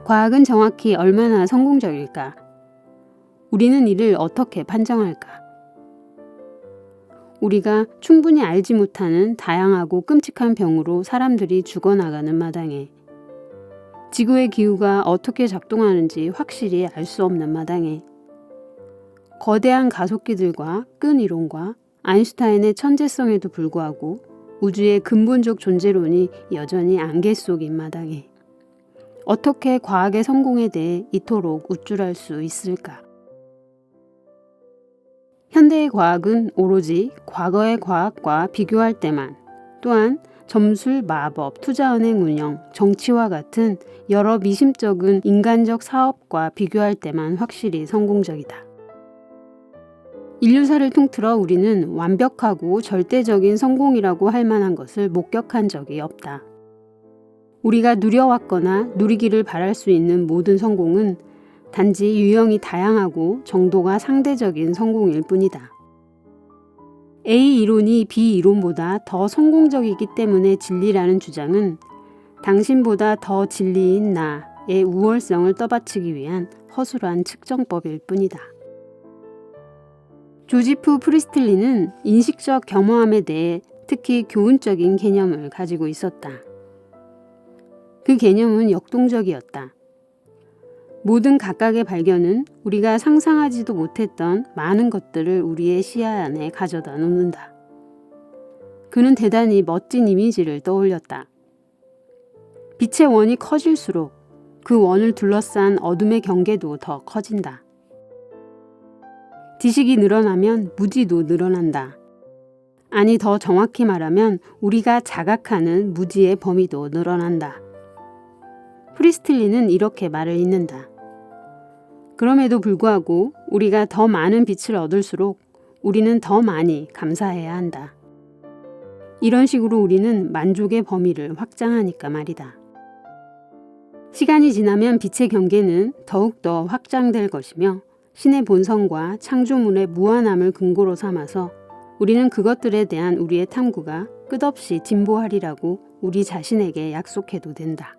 과학은 정확히 얼마나 성공적일까? 우리는 이를 어떻게 판정할까? 우리가 충분히 알지 못하는 다양하고 끔찍한 병으로 사람들이 죽어나가는 마당에, 지구의 기후가 어떻게 작동하는지 확실히 알 수 없는 마당에, 거대한 가속기들과 끈 이론과 아인슈타인의 천재성에도 불구하고 우주의 근본적 존재론이 여전히 안개 속인 마당에, 어떻게 과학의 성공에 대해 이토록 우쭐할 수 있을까? 현대의 과학은 오로지 과거의 과학과 비교할 때만, 또한 점술, 마법, 투자은행 운영, 정치와 같은 여러 미심쩍은 인간적 사업과 비교할 때만 확실히 성공적이다. 인류사를 통틀어 우리는 완벽하고 절대적인 성공이라고 할 만한 것을 목격한 적이 없다. 우리가 누려왔거나 누리기를 바랄 수 있는 모든 성공은 단지 유형이 다양하고 정도가 상대적인 성공일 뿐이다. A 이론이 B 이론보다 더 성공적이기 때문에 진리라는 주장은 당신보다 더 진리인 나의 우월성을 떠받치기 위한 허술한 측정법일 뿐이다. 조지프 프리스틀리는 인식적 겸허함에 대해 특히 교훈적인 개념을 가지고 있었다. 그 개념은 역동적이었다. 모든 각각의 발견은 우리가 상상하지도 못했던 많은 것들을 우리의 시야 안에 가져다 놓는다. 그는 대단히 멋진 이미지를 떠올렸다. 빛의 원이 커질수록 그 원을 둘러싼 어둠의 경계도 더 커진다. 지식이 늘어나면 무지도 늘어난다. 아니, 더 정확히 말하면 우리가 자각하는 무지의 범위도 늘어난다. 프리스틀리는 이렇게 말을 잇는다. 그럼에도 불구하고 우리가 더 많은 빛을 얻을수록 우리는 더 많이 감사해야 한다. 이런 식으로 우리는 만족의 범위를 확장하니까 말이다. 시간이 지나면 빛의 경계는 더욱더 확장될 것이며 신의 본성과 창조물의 무한함을 근거로 삼아서 우리는 그것들에 대한 우리의 탐구가 끝없이 진보하리라고 우리 자신에게 약속해도 된다.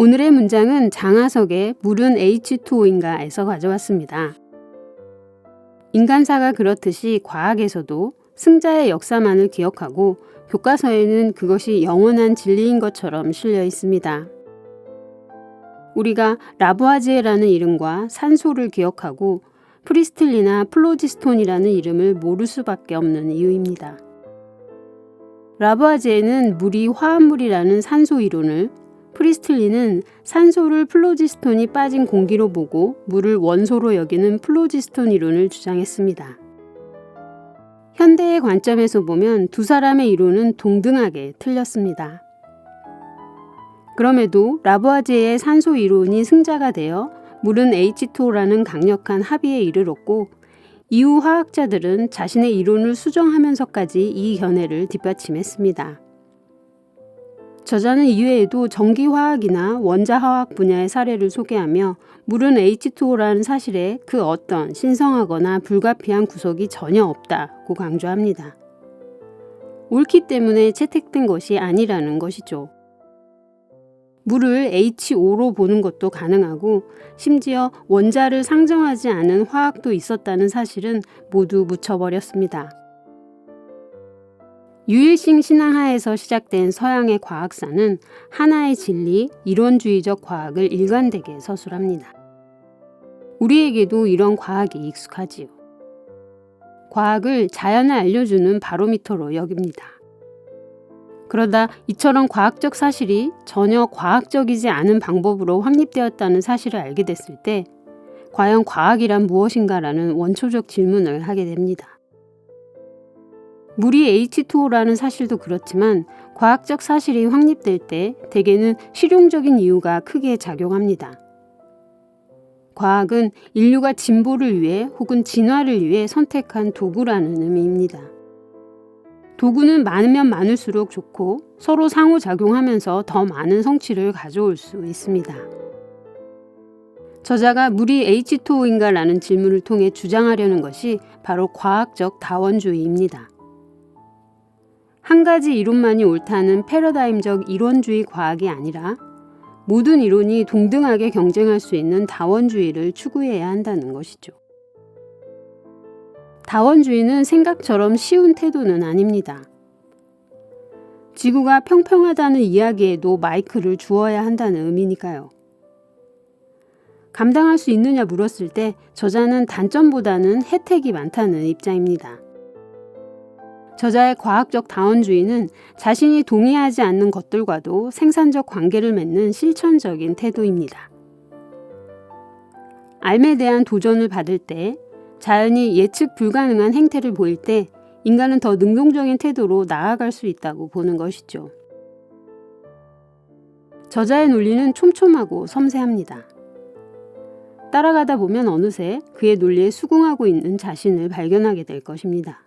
오늘의 문장은 장하석의 물은 H2O인가에서 가져왔습니다. 인간사가 그렇듯이 과학에서도 승자의 역사만을 기억하고 교과서에는 그것이 영원한 진리인 것처럼 실려 있습니다. 우리가 라부아지에라는 이름과 산소를 기억하고 프리스틀리나 플로지스톤이라는 이름을 모를 수밖에 없는 이유입니다. 라부아지에는 물이 화합물이라는 산소 이론을, 프리스틀리는 산소를 플로지스톤이 빠진 공기로 보고 물을 원소로 여기는 플로지스톤 이론을 주장했습니다. 현대의 관점에서 보면 두 사람의 이론은 동등하게 틀렸습니다. 그럼에도 라부아지에의 산소 이론이 승자가 되어 물은 H2O라는 강력한 합의에 이르렀고, 이후 화학자들은 자신의 이론을 수정하면서까지 이 견해를 뒷받침했습니다. 저자는 이외에도 전기화학이나 원자화학 분야의 사례를 소개하며 물은 H2O라는 사실에 그 어떤 신성하거나 불가피한 구석이 전혀 없다고 강조합니다. 옳기 때문에 채택된 것이 아니라는 것이죠. 물을 H5로 보는 것도 가능하고 심지어 원자를 상정하지 않은 화학도 있었다는 사실은 모두 묻혀버렸습니다. 유일신 신앙하에서 시작된 서양의 과학사는 하나의 진리, 이론주의적 과학을 일관되게 서술합니다. 우리에게도 이런 과학이 익숙하지요. 과학을 자연을 알려주는 바로미터로 여깁니다. 그러다 이처럼 과학적 사실이 전혀 과학적이지 않은 방법으로 확립되었다는 사실을 알게 됐을 때 과연 과학이란 무엇인가라는 원초적 질문을 하게 됩니다. 물이 H2O라는 사실도 그렇지만 과학적 사실이 확립될 때 대개는 실용적인 이유가 크게 작용합니다. 과학은 인류가 진보를 위해 혹은 진화를 위해 선택한 도구라는 의미입니다. 도구는 많으면 많을수록 좋고 서로 상호작용하면서 더 많은 성취를 가져올 수 있습니다. 저자가 물이 H2O인가라는 질문을 통해 주장하려는 것이 바로 과학적 다원주의입니다. 한 가지 이론만이 옳다는 패러다임적 이론주의 과학이 아니라 모든 이론이 동등하게 경쟁할 수 있는 다원주의를 추구해야 한다는 것이죠. 다원주의는 생각처럼 쉬운 태도는 아닙니다. 지구가 평평하다는 이야기에도 마이크를 주어야 한다는 의미니까요. 감당할 수 있느냐 물었을 때 저자는 단점보다는 혜택이 많다는 입장입니다. 저자의 과학적 다원주의는 자신이 동의하지 않는 것들과도 생산적 관계를 맺는 실천적인 태도입니다. 삶에 대한 도전을 받을 때, 자연이 예측 불가능한 행태를 보일 때 인간은 더 능동적인 태도로 나아갈 수 있다고 보는 것이죠. 저자의 논리는 촘촘하고 섬세합니다. 따라가다 보면 어느새 그의 논리에 수긍하고 있는 자신을 발견하게 될 것입니다.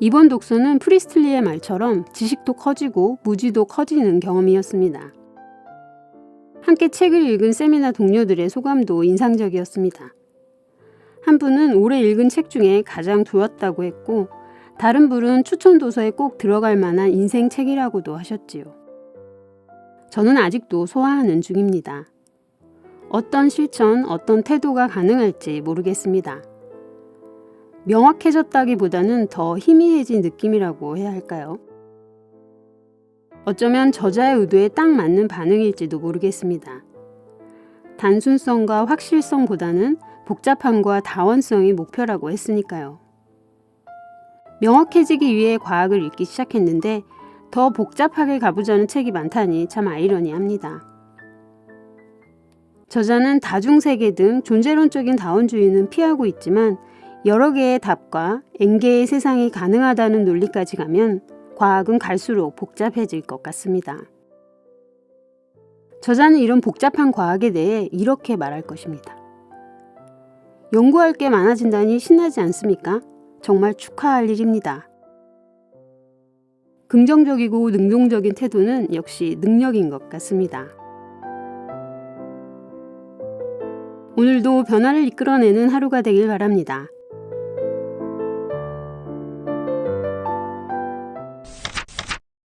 이번 독서는 프리스틀리의 말처럼 지식도 커지고 무지도 커지는 경험이었습니다. 함께 책을 읽은 세미나 동료들의 소감도 인상적이었습니다. 한 분은 올해 읽은 책 중에 가장 좋았다고 했고, 다른 분은 추천 도서에 꼭 들어갈 만한 인생 책이라고도 하셨지요. 저는 아직도 소화하는 중입니다. 어떤 실천, 어떤 태도가 가능할지 모르겠습니다. 명확해졌다기보다는 더 희미해진 느낌이라고 해야 할까요? 어쩌면 저자의 의도에 딱 맞는 반응일지도 모르겠습니다. 단순성과 확실성보다는 복잡함과 다원성이 목표라고 했으니까요. 명확해지기 위해 과학을 읽기 시작했는데 더 복잡하게 가보자는 책이 많다니 참 아이러니합니다. 저자는 다중세계 등 존재론적인 다원주의는 피하고 있지만 여러 개의 답과 N개의 세상이 가능하다는 논리까지 가면 과학은 갈수록 복잡해질 것 같습니다. 저자는 이런 복잡한 과학에 대해 이렇게 말할 것입니다. 연구할 게 많아진다니 신나지 않습니까? 정말 축하할 일입니다. 긍정적이고 능동적인 태도는 역시 능력인 것 같습니다. 오늘도 변화를 이끌어내는 하루가 되길 바랍니다.